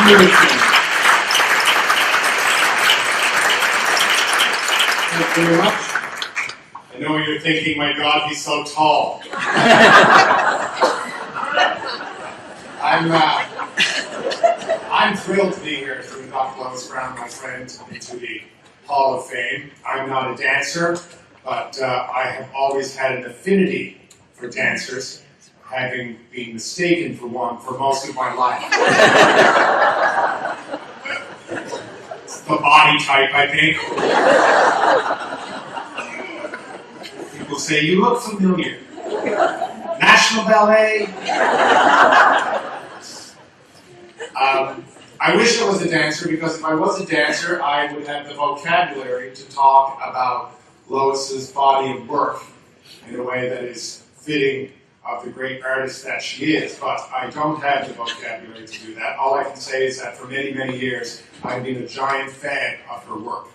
Mercer. Thank you very much. I know you're thinking, my God, he's so tall. I'm thrilled to be here to induct Lois Brown, my friend, into the Hall of Fame. I'm not a dancer, but I have always had an affinity for dancers, having been mistaken for one for most of my life. It's the body type, I think. People say, you look familiar. National Ballet. I wish I was a dancer, because if I was a dancer, I would have the vocabulary to talk about Lois's body of work in a way that is fitting of the great artist that she is, but I don't have the vocabulary to do that. All I can say is that for many, many years, I've been a giant fan of her work.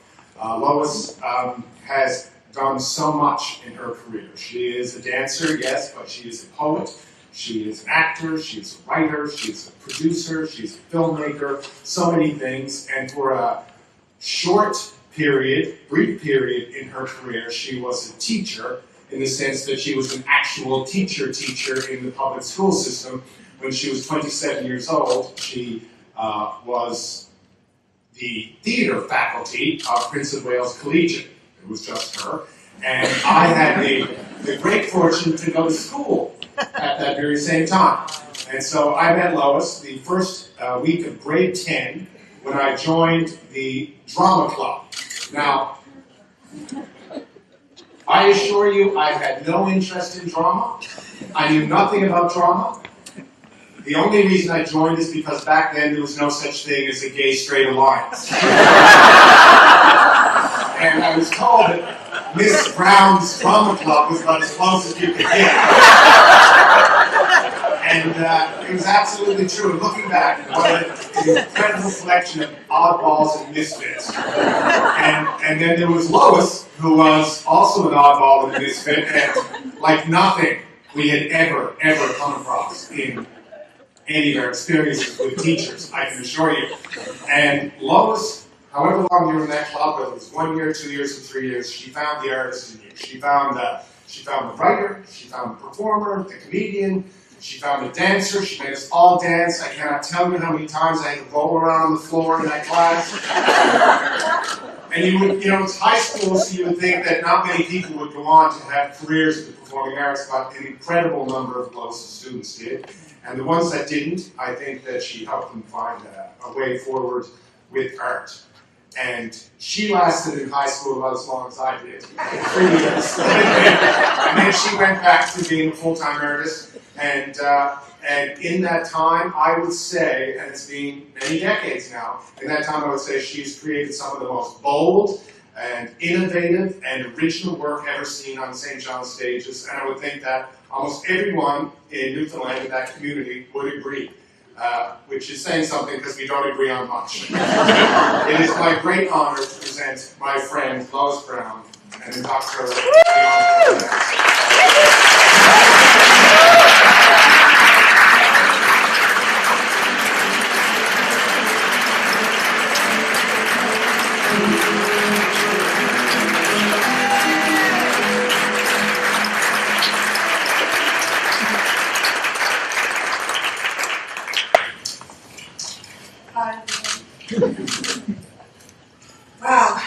Lois has done so much in her career. She is a dancer, yes, but she is a poet. She is an actor, she's a writer, she's a producer, she's a filmmaker, so many things. And for a short period, brief period in her career, she was a teacher, in the sense that she was an actual teacher in the public school system. When she was 27 years old, she was the theater faculty of Prince of Wales Collegiate. It was just her. And I had the great fortune to go to school at that very same time. And so I met Lois the first week of grade 10 when I joined the drama club. Now, I assure you, I had no interest in drama. I knew nothing about drama. The only reason I joined is because back then there was no such thing as a gay-straight alliance. And I was told that Miss Brown's drama club was about as close as you could get. And it was absolutely true. And looking back, what an incredible collection of oddballs and misfits. And then there was Lois, who was also an oddball and a misfit, and like nothing we had ever come across in any of our experiences with teachers, I can assure you. And Lois, however long you were in that club, whether it was 1 year, 2 years, or 3 years, she found the artist in you. She found the writer, she found the performer, the comedian, she found the dancer. She made us all dance. I cannot tell you how many times I had to roll around on the floor in that class. And it's high school, so you would think that not many people would go on to have careers in the performing arts, but an incredible number of Lois students did. And the ones that didn't, I think that she helped them find a way forward with art. And she lasted in high school about as long as I did, 3 years. And then she went back to being a full-time artist. And in that time, I would say, and it's been many decades now, in that time I would say she's created some of the most bold and innovative and original work ever seen on St. John's stages. And I would think that almost everyone in Newfoundland, in that community, would agree. Which is saying something because we don't agree on much. It is my great honor to present my friend Lois Brown and induct her to the Encore. Wow,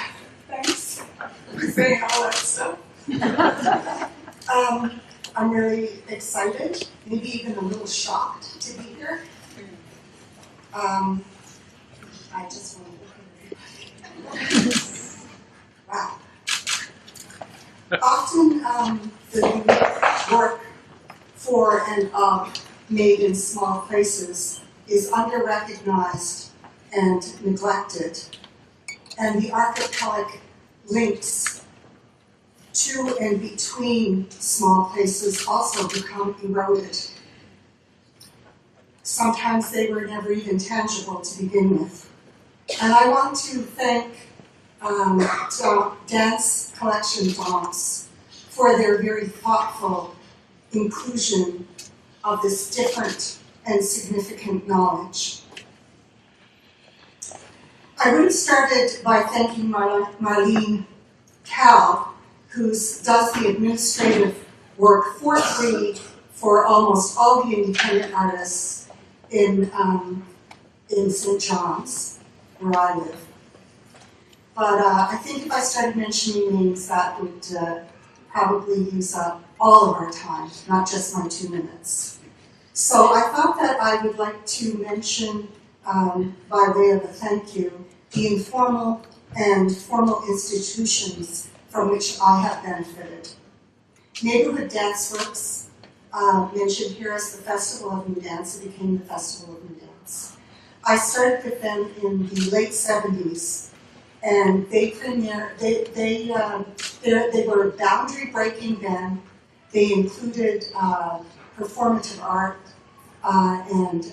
thanks for saying all that stuff. I'm really excited, maybe even a little shocked to be here. I just want to look at everybody. Wow. Often the unique work for and of made in small places is under-recognized and neglected, and the archipelagic links to and between small places also become eroded. Sometimes they were never even tangible to begin with. And I want to thank Dance Collection Doms for their very thoughtful inclusion of this different and significant knowledge. I would have started by thanking Marlene Cal, who does the administrative work for free for almost all the independent artists in St. John's, where I live. But I think if I started mentioning names, that would probably use up all of our time, not just my 2 minutes. So I thought that I would like to mention, by way of a thank you, the informal and formal institutions from which I have benefited. Neighborhood Dance Works, mentioned here as the Festival of New Dance, it became the Festival of New Dance. I started with them in the late 70s, and they were boundary breaking then. They included performative art, and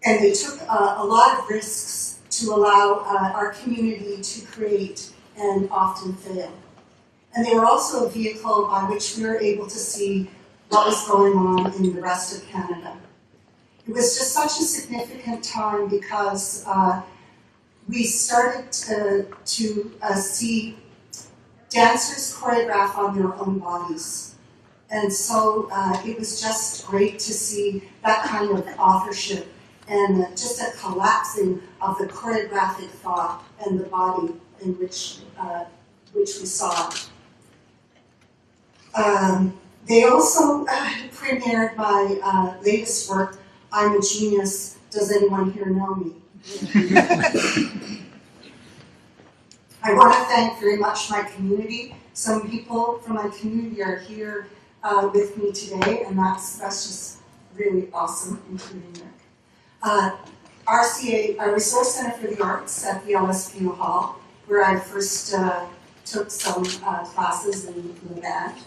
they took a lot of risks to allow our community to create and often fail. And they were also a vehicle by which we were able to see what was going on in the rest of Canada. It was just such a significant time because we started to see dancers choreograph on their own bodies. And so it was just great to see that kind of authorship and just a collapsing of the choreographic thought and the body in which we saw it. They also premiered my latest work, I'm a Genius, Does Anyone Here Know Me? I want to thank very much my community. Some people from my community are here with me today, and that's just really awesome, including Rick. RCA, a Resource Center for the Arts at the LSPO Hall, where I first took some classes in the band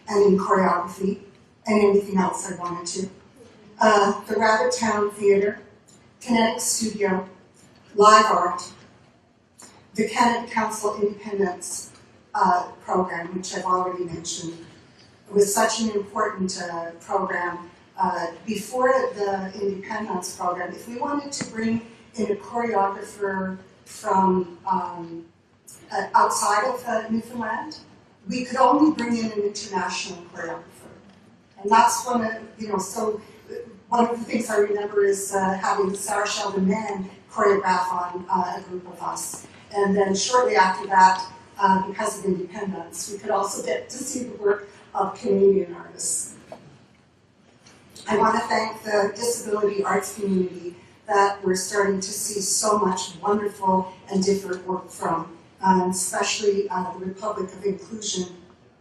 and in choreography and anything else I wanted to. The Rabbit Town Theatre, Kinetic Studio, Live Art, the Canada Council Independence program, which I've already mentioned. It was such an important program. Before the Independence program, if we wanted to bring in a choreographer from outside of Newfoundland, we could only bring in an international choreographer. And that's one of, so one of the things I remember is having Sarah Sheldon Mann choreograph on a group of us. And then shortly after that, because of Independence, we could also get to see the work of Canadian artists. I want to thank the disability arts community that we're starting to see so much wonderful and different work from, especially the Republic of Inclusion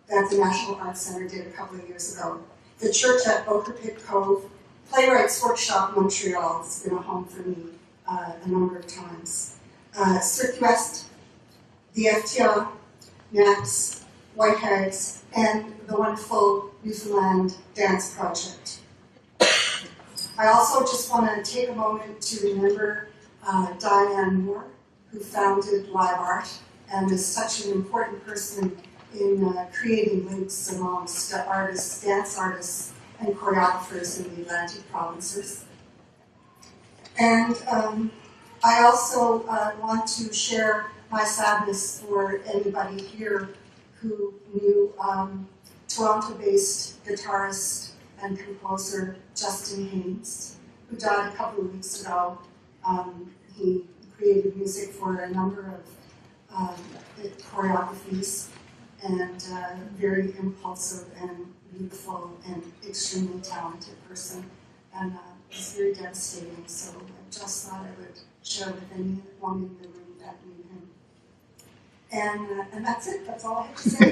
that the National Arts Centre did a couple of years ago. The church at Boker Pit Cove, Playwrights Workshop Montreal has been a home for me a number of times. Cirque West, the FTL, NAPS, Whiteheads, and the wonderful Newfoundland Dance Project. I also just want to take a moment to remember Diane Moore, who founded Live Art and is such an important person in creating links amongst artists, dance artists, and choreographers in the Atlantic provinces. And I also want to share my sadness for anybody here who knew Toronto-based guitarist and composer Justin Haynes, who died a couple of weeks ago. He created music for a number of choreographies, and very impulsive and beautiful and extremely talented person. And it's very devastating, so I just thought I would share with anyone in the room that knew him. And that's it, that's all I have to say.